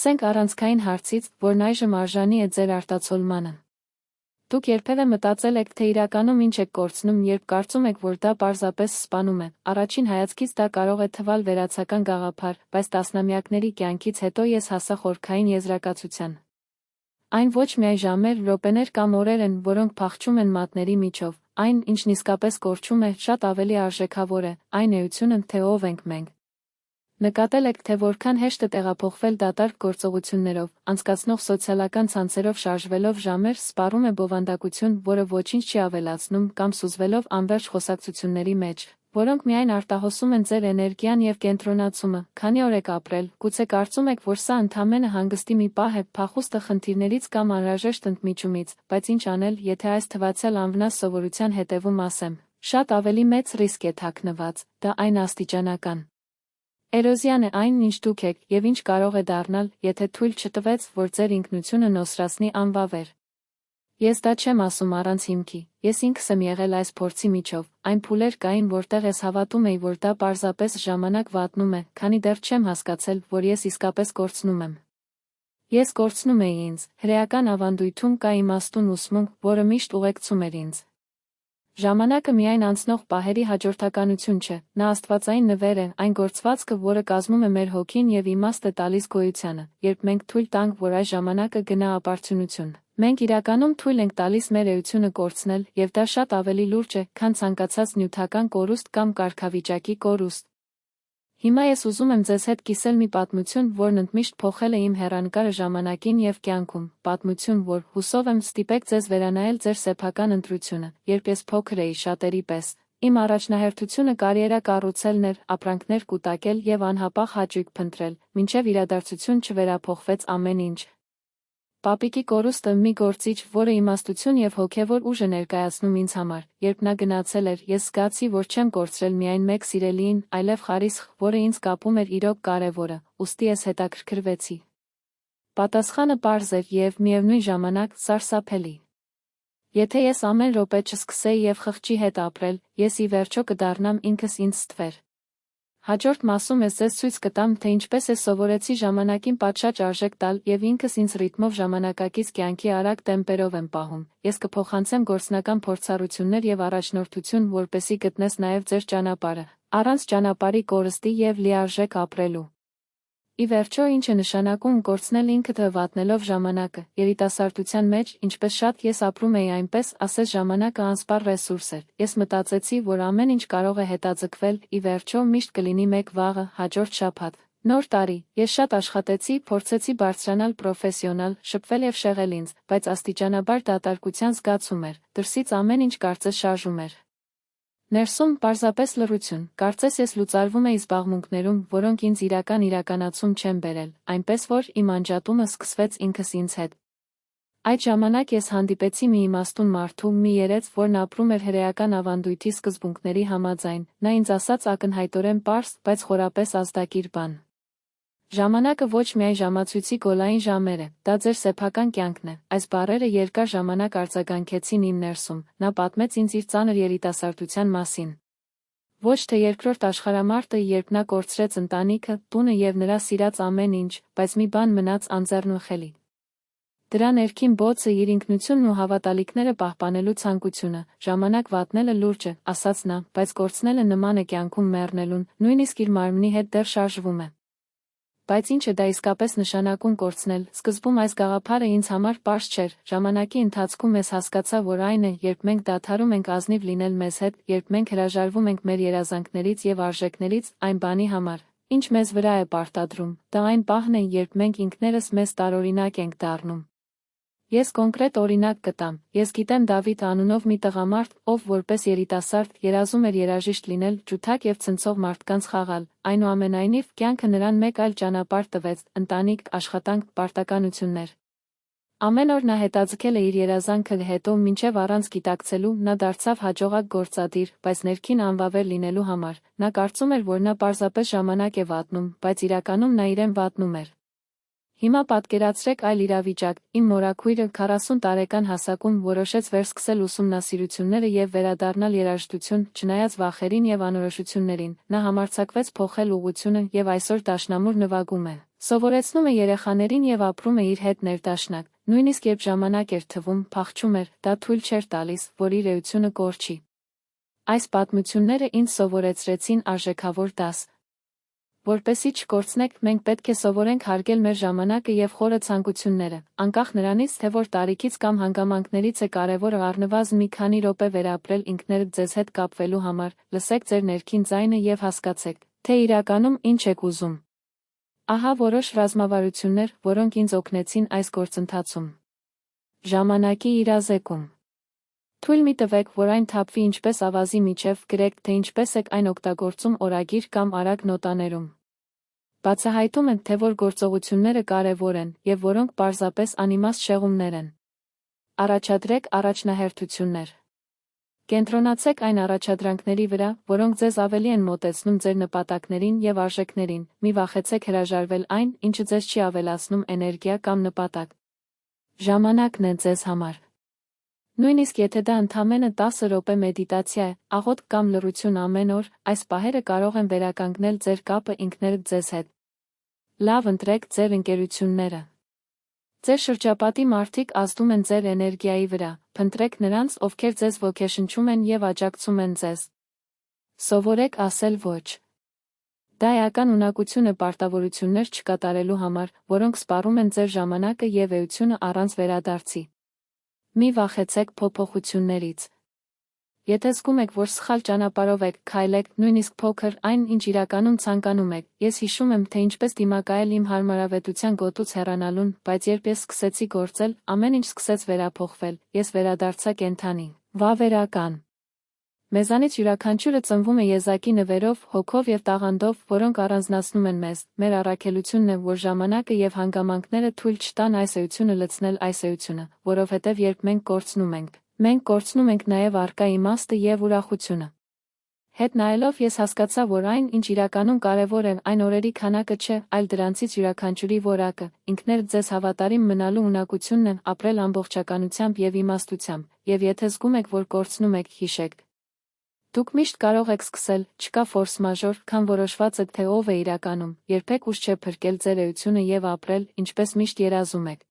Սկսենք առանցքային հարցից, որն այժմ արժանի է ձեր արտացոլմանը։ Դուք երբևէ մտածել եք, թե իրականում ինչ եք կորցնում, երբ կարծում եք, որ դա պարզապես սպանում է։ Առաջին հայացքից դա կարող է թվալ վերացական գաղափար, բայց տասնամյակների կյանքից հետո ես հասա խորքային եզրակացության։ Այն ոչ միայն ժամեր, րոպեներ կամ օրեր են, որոնք փախչում են մատների միջով, այն, ինչն իսկապես կորչում է, շատ ավելի արժեքավոր է, այն էությունը, թե ով ենք մենք։ Նկատել եք, թե որքան հեշտ է տեղափոխվել դատարկ գործողություններով, անցկացնող սոցիալական ցանցերով շարժվելով ժամեր, սպառում է բովանդակություն, որը ոչինչ չի ավելացնում, կամ սուզվելով անվերջ խոսակցությունների մեջ, որոնք միայն արտահոսում են ձեր էներգիան և կենտրոնացումը, քանի օր եք ապրել, գուցե կարծում եք, որ սա ընդամենը հանգստի մի պահ է, փախուստը խնդիրներից կամ անհրաժեշտ ընդմիջումից, բայց ինչ անել, եթե այս թվացյալ անվնաս սովորության հետևում ասեմ, շատ ավելի մեծ ռիսկ է թաքնված, դա այն աստիճանական էրոզիան է այն, ինչ դուք եք, և ինչ կարող է դառնալ, եթե թույլ չտվեց, որ ձեր ինքնությունը նոսրացնի անվավեր։ Ես դա չեմ ասում առանց հիմքի, ես ինքս եմ եղել այս փորձի միջով, այն փուլեր կային, որտեղ ես հավատում էի, որ դա պարզապես ժամանակ վատնում է, քանի դեռ չեմ հասկացել, որ ես իսկապես կորցնում եմ։ Ես կորցնում էի ինձ, հրեական ավանդույթում կա իմաստուն ուսմունք, որը միշտ ուղեկցում էր ինձ։ Ժամանակը միայն անցնող պահերի հաջորդականություն չէ, նա աստվածային նվեր է, այն գործվածքը, որը կազմում է մեր հոգին և իմաստ է տալիս գոյությանը, երբ մենք թույլ տանք, որ այս ժամանակը գնա ապարդյունություն։ Մենք իրականում թույլ ենք տալիս մեր էությունը կորցնել, և դա շատ ավելի լուրջ է, քան ցանկացած նյութական կորուստ կամ կարգավիճակի կորուստ։ Հիմա ես ուզում եմ ձեզ հետ կիսել մի պատմություն, որն ընդմիշտ փոխել է իմ հեռանկարը ժամանակին և կյանքում, պատմություն, որ, հուսով եմ, ստիպեք ձեզ վերանայել ձեր սեփական ընտրությունը, երբ ես փոքր էի շատերի պես։ Իմ առաջնահերթությունը կարիերա կառուցելն էր, ապրանքներ կուտակել և անհապաղ հաճույք փնտրել, մինչև իրադարձություն չվերափոխվեց ամեն ինչ։ Պապիկի կորուստը մի գործիչ, որը իմաստություն և հոգևոր ուժ է ներկայացնում ինձ համար, երբ նա գնացել էր, ես զգացի, որ չեմ կորցրել միայն մեկ սիրելիին, այլև խարիսխ, որը ինձ կապում էր իրոք կարևորը, ուստի ես հետաքրքրվեցի։ Պատասխանը պարզ էր և, միևնույն ժամանակ, սարսափելի։ Եթե ես ամեն րոպե չսկսեի և խղճի հետ ապրել, ես ի վերջո կդառնամ ինքս ինձ ստվեր։ Հաջորդ մասում ես ձեզ ցույց կտամ, թե ինչպես ես սովորեցի ժամանակին պատշաճ արժեք տալ և ինքս ինձ ռիթմով ժամանակակից կյանքի արագ տեմպերով եմ պահում։ Ես կփոխանցեմ գործնական փորձառություններ և առաջնորդություն, որպեսզի գտնես նաև ձեր ճանապարհը, առանց ճանապարհի կորստի և լիարժեք ապրելու։ Ի վերջո, ինչ է նշանակում կորցնել ինքդ վատնելով ժամանակը։ Երիտասարդության մեջ, ինչպես շատ ես ապրում էի այնպես, ասես ժամանակը անսպառ ռեսուրս էր։ Ես մտածեցի, որ ամեն ինչ կարող է հետաձգվել, ի վերջո միշտ կլինի մեկ վաղը, հաջորդ շաբաթ։ Նոր տարի, ես շատ աշխատեցի, փորձեցի բարձրանալ պրոֆեսիոնալ, շփվել և շեղել ինձ, բայց աստիճանաբար դատարկության զգացում էր, դրսից ամեն ինչ կարծես շարժում էր։ Ներսում պարզապես լռություն, կարծես ես լուծարվում էի զբաղմունքներում, որոնք ինձ իրականացում չեն բերել, այնպես որ իմ անջատումը սկսվեց ինքս ինձ հետ։ Այդ ժամանակ ես հանդիպեցի մի իմաստուն մարդու, մի երեց, որն ապրում էր հրեական ավանդույթի սկզբունքների համաձայն, նա ինձ ասաց ակնհայտորեն պարզ, բայց խորապես ազդակիր բան։ Ժամանակը ոչ միայն ժամացույցի գոլային ժամեր է, դա ձեր սեփական կյանքն է։ Այս բառերը երկար ժամանակ արձագանքեցին իմ ներսում, նա պատմեց ինձ իր ծանր երիտասարդության մասին։ Ոչ թե երկրորդ աշխարհամարտը, երբ նա կորցրեց ընտանիքը, տունը և նրա սիրած ամեն ինչ, բայց մի բան մնաց անձեռնունխելի։ Դրա ներքին բոցը իր ինքնությունն ու հավատալիքները պահպանելու ցանկությունը, ժամանակ վատնելը լուրջ է, ասաց նա, բայց կորցնելը նման է կյանքում մեռնելուն, նույնիսկ իր մարմնի հետ դեռ շարժվում է։ Բայց ինչ է դա իսկապես նշանակում կորցնել, սկզբում այս գաղափարը ինձ համար պարզ չէր, ժամանակի ընթացքում ես հասկացա, որ այն է, երբ մենք դադարում ենք ազնիվ լինել մեզ հետ, երբ մենք հրաժարվում ենք մեր երազանքներից և արժեքներից, այն բանի համար, ինչ մեզ վրա է պարտադրում, դա այն պահն է, երբ մենք ինքներս մեզ տարօրինակ ենք դառնում։ Ես կոնկրետ օրինակ կտամ, ես գիտեմ Դավիթ անունով մի տղամարդ, ով որպես երիտասարդ երազում էր երաժիշտ լինել, ջութակ և ցնցող մարդկանց խաղալ, այնուամենայնիվ, կյանքը նրան մեկ այլ ճանապարհ տվեց, ընտանիք, աշխատանք, պարտականություններ։ Ամեն օր նա հետաձգել է իր երազանքը, հետո մինչև առանց գիտակցելու, նա դարձավ հաջողակ գործադիր, բայց ներքին անվավեր լինելու համար, նա կարծում էր, որ նա պարզապես ժամանակ է վատնում, բայց իրականում նա իրեն վատնում էր։ Հիմա պատկերացրեք այլ իրավիճակ, իմ մորաքույրը 40 տարեկան հասակում որոշեց վերսկսել ուսումնասիրությունները և վերադառնալ երաժշտություն, չնայած վախերին և անորոշություններին, նա համարձակվեց փոխել ուղղությունը և այսօր դաշնամուր նվագում է։ Սովորեցնում է երեխաներին եւ ապրում է իր հետ ներդաշնակ, նույնիսկ երբ ժամանակ էր թվում, փախչում էր, դա թույլ չէր տալիս, որ իր էությունը կորչի։ Այս պատմությունները ինձ սովորեցրեցին արժեքավոր դաս։ Որպեսզի չկորցնենք, մենք պետք է սովորենք հարգել մեր ժամանակը եւ խորը ցանկությունները, անկախ նրանից, թե որ տարիքից կամ հանգամանքներից է կարևորը առնվազն մի քանի րոպե վերապրել ինքներդ ձեզ հետ կապվելու համար, լսեք ձեր ներքին ձայնը եւ հասկացեք, թե իրականում ինչ եք ուզում։ Ահա որոշ ռազմավարություններ, որոնք ինձ օգնեցին այս գործընթացում։ Ժամանակի իրազեկում։ Թույլ մի տվեք, որ այն թափվի ինչպես ավազի միջև, գրեք, թե ինչպես եք այն օգտագործում օրագիր կամ արագ նոտաներում։ Բացահայտում են, թե որ գործողությունները կարևոր են, եւ որոնք պարզապես անիմաստ շեղումներ են։ Առաջադրեք առաջնահերթություններ։ Կենտրոնացեք այն առաջադրանքների վրա, որոնք ձեզ ավելի են մոտեցնում ձեր նպատակներին եւ արժեքներին, մի վախեցեք հրաժարվել այն, ինչը ձեզ չի ավելացնում էներգիա կամ նպատակ։ Ժամանակն է ձեզ համար։ Նույնիսկ եթե դա ընդամենը 10 րոպե մեդիտացիա է, աղոթք կամ լռություն ամեն օր, այս պահերը կարող են վերականգնել ձեր կապը ինքներդ ձեզ հետ։ Լավ ընտրեք ձեր ընկերությունները։ Ձեր շրջապատի մարդիկ ազդում են ձեր էներգիայի վրա, փնտրեք նրանց, ովքեր ձեզ ոգեշնչում են եւ աջակցում են ձեզ։ Սովորեք ասել ոչ։ Դա էական ունակություն է պարտավորություններ չկատարելու համար, որոնք սպառում են ձեր ժամանակը եւ էությունը առանց վերադարձի։ Մի վախեցեք փոփոխություններից։ Եթե զգում եք, որ սխալ ճանապարհով եք, քայլեք, նույնիսկ փոքր, այն, ինչ իրականում ցանկանում եք։ Ես հիշում եմ, թե ինչպես դիմակայել իմ հարմարավետության գոտուց հեռանալուն, բայց երբ ես սկսեցի գործել, ամեն ինչ սկսեց վերափոխվել, ես վերադարձա կենդանի, վավերական։ Մեզանից յուրաքանչյուրը ծնվում է եզակի նվերով, հոգով եւ տաղանդով, որոնք առանձնացնում են մեզ։ Մեր առաքելությունն է, որ ժամանակը եւ հանգամանքները թույլ չտան այս էությունը լցնել այս էությունը, որովհետեւ երբ մենք կորցնում ենք նաեւ առկա իմաստը եւ ուրախությունը։ Հետ նայելով ես հասկացա, որ այն, ինչ իրականում կարևոր է, այն օրերի քանակը չէ, այլ դրանցից յուրաքանչյուրի որակը, ինքներդ ձեզ հավատարիմ մնալու ունակությունն է, ապրել ամբողջականությամբ եւ իմաստությամբ, եւ եթե զգում եք, որ կորցնում եք, հիշեք։ Դուք միշտ կարող եք սկսել, չկա ֆորս մաժոր, քան որոշված եք, թե ով է իրականում, երբեք ուշ չէ փրկել ձեր էությունը եւ ապրել, ինչպես միշտ երազում եք։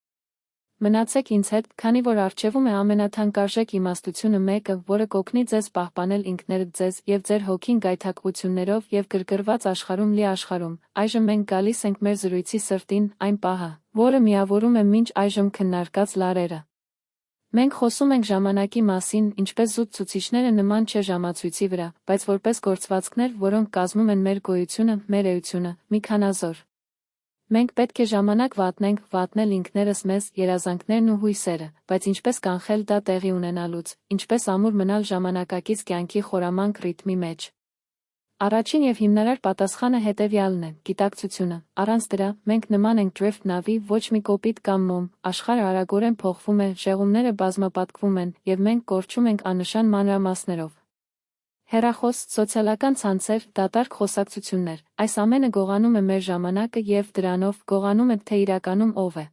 Մնացեք ինձ հետ, քանի որ առջևում է ամենաթանկարժեք իմաստությունը մեկը, որը կօգնի ձեզ պահպանել ինքներդ ձեզ եւ ձեր հոգին գայթակղություններով եւ գրգռված աշխարհում լի աշխարհում։ Այժմ մենք գալիս ենք մեր զրույցի սրտին, այն պահը, որը միավորում է մինչ այժմ քննարկած լարերը։ Մենք խոսում ենք ժամանակի մասին, ինչպես զուտ ցուցիչները նման չէ ժամացույցի վրա, բայց որպես գործվածքներ, որոնք կազմում են մեր գոյությունը, մեր էությունը, մի քանազոր։ Մենք պետք է ժամանակ վատնել ինքներս մեզ, երազանքներն ու հույսերը, բայց ինչպես կանխել դա տեղի ունենալուց, ինչպես ամուր մնալ ժամանակակից կյանքի խորամանկ ռիթմի մեջ։ Առաջին եւ հիմնարար պատասխանը հետեւյալն է՝ գիտակցությունը։ Առանց դրա, մենք նման ենք drift նավի, ոչ մի կոպիտ կամ մոմ, աշխարհը արագորեն փոխվում է, շեղումները բազմապատկվում են, եւ մենք կորչում ենք աննշան մանրամասներով։ Հեռախոս, սոցիալական ցանցեր, դատարկ խոսակցություններ, այս ամենը գողանում է մեր ժամանակը եւ դրանով գողանում է, թե իրականում ով է։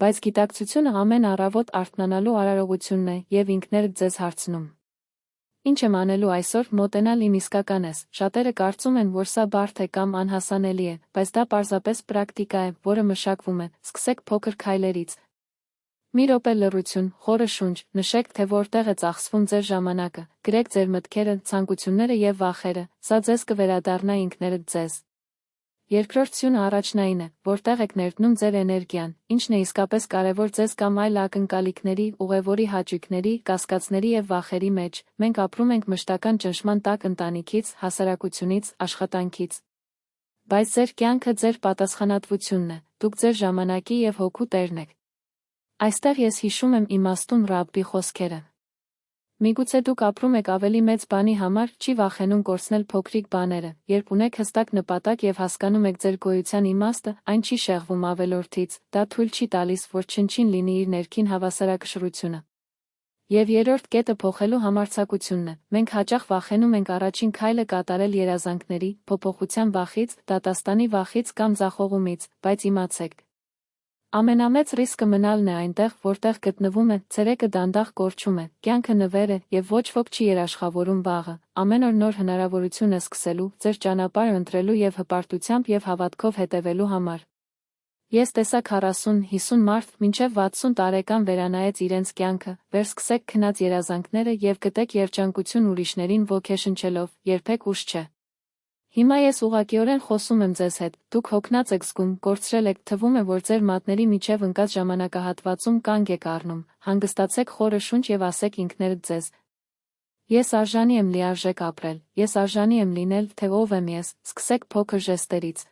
Բայց գիտակցությունը ամեն առավոտ արթնանալու արարողությունն է եւ ինքներդ ձեզ հարցնում. Ինչ եմ անելու այսօր, մոտենալ իմ իսկական ես։ Շատերը կարծում են, որ սա բարդ է կամ անհասանելի է, բայց դա պարզապես պրակտիկա է, որը մշակվում է։ Սկսեք փոքր քայլերից։ Մի րոպե լռություն, խորը շունչ, նշեք, թե որտեղ է ծախսվում ձեր ժամանակը, գրեք ձեր մտքերը, ցանկությունները եւ վախերը, սա ձեզ կվերադառնա ինքներդ ձեզ։ Երկրորդ սյունը առաջնային է, որտեղ եք ներդնում ձեր էներգիան, ինչն է իսկապես կարևոր ձեզ կամ այլ ակնկալիքների, ուղևորի հաճույքների, կասկածների եւ վախերի մեջ։ Մենք ապրում ենք մշտական ճնշման տակ ընտանիքից, հասարակությունից, աշխատանքից։ Բայց ձեր կյանքը ձեր պատասխանատվությունն է, դուք ձեր ժամանակի եւ հոգու տերն եք։ Այստեղ ես հիշում եմ իմաստուն Ռաբբի խոսքերը։ Միգուցե դուք ապրում եք ավելի մեծ բանի համար, չի վախենում կորցնել փոքրիկ բաները, երբ ունեք հստակ նպատակ եւ հասկանում եք ձեր գոյության իմաստը, այն չի շեղվում ավելորդից, դա թույլ չի տալիս, որ չնչին լինի իր ներքին հավասարակշռությունը։ Եվ երրորդ կետը փոխելու համարձակությունն է։ Մենք հաճախ վախենում ենք առաջին քայլը կատարել երազանքների, փոփոխության վախից, դատաստանի վախից կամ ձախողումից, բայց իմացեք։ Ամենամեծ ռիսկը մնալն է այնտեղ, որտեղ գտնվում է, ցերեկը դանդաղ կորչում է, կյանքը նվեր է, եւ ոչ ոք չի երաշխավորում վաղը, ամեն օր նոր հնարավորություն է սկսելու, ձեր ճանապարհը ընտրելու եւ հպարտությամբ եւ հավատքով հետևելու համար։ Ես տեսա 40-50 մարդ մինչև 60 տարեկան վերանայեց իրենց կյանքը, վերսկսեք քնած երազանքները և գտեք երջանկություն ուրիշներին ոգեշնչելով, երբեք ուշ չէ։ Հիմա ես ուղղակիորեն խոսում եմ ձեզ հետ, դուք հոգնած եք զգում, կորցրել եք, թվում է, որ ձեր մատների միջև ընկած ժամանակահատվածում կանգ եք առնում, հանգստացեք խորը շունչ և ասեք ինքներդ ձեզ. Ես արժանի եմ լիարժեք ապրել, ես արժանի եմ լինել, թե ով եմ ես, սկսեք փոքր ժեստերից։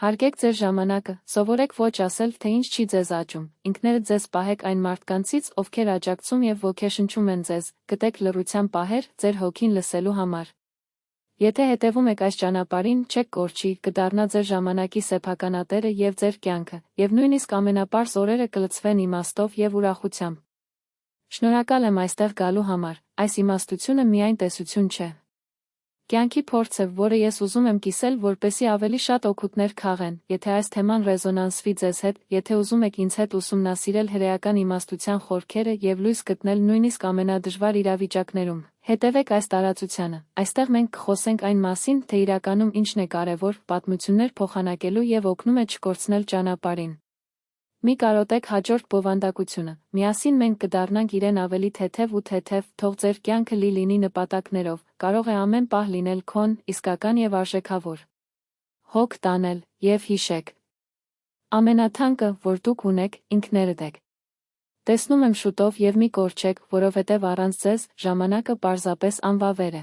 Հարգեք ձեր ժամանակը, սովորեք ոչ ասել, թե ինչ չի ձեզ աճում, ինքներդ ձեզ պահեք այն մարդկանցից, ովքեր աջակցում և ոգեշնչում են ձեզ, գտեք լռության պահեր, ձեր հոգին լսելու համար։ Եթե հետևում եք այս ճանապարհին, չեք կորչի, կդառնա ձեր ժամանակի սեփականատերը և ձեր կյանքը, և նույնիսկ ամենապարզ օրերը կլցվեն իմաստով և ուրախությամբ։ Շնորհակալ եմ այստեղ գալու համար, այս իմաստությունը միայն տեսություն չէ։ Կյանքի փորձ է, որը ես ուզում եմ կիսել, որպեսզի ավելի շատ օգուտներ քաղեն, եթե այս թեման ռեզոնանսվի ձեզ հետ, եթե ուզում եք ինձ հետ ուսումնասիրել հրեական իմաստության խորքերը և լույս գտնել նույնիսկ ամենադժվար իրավիճակներում, հետևեք այս տարածությանը, այստեղ մենք կխոսենք այն մասին, թե իրականում ինչն է կարևոր, պատմություններ փոխանակելու և օգնում է չկորցնել ճանապարհին։ Մի կարոտեք հաջորդ բովանդակությունը, միասին մենք կդառնանք իրեն ավելի թեթև ու թեթև, թող ձեր կյանքը լինի նպատակներով, կարող է ամեն պահ լինել քոն, իսկական և արժեքավոր։ Հոգ տանել, և հիշեք. ամենաթանկը, որ դուք ունեք, ինքներդ եք։ Տեսնում եմ շուտով և մի կորչեք, որովհետև առանց ձեզ, ժամանակը պարզապես անվավեր է։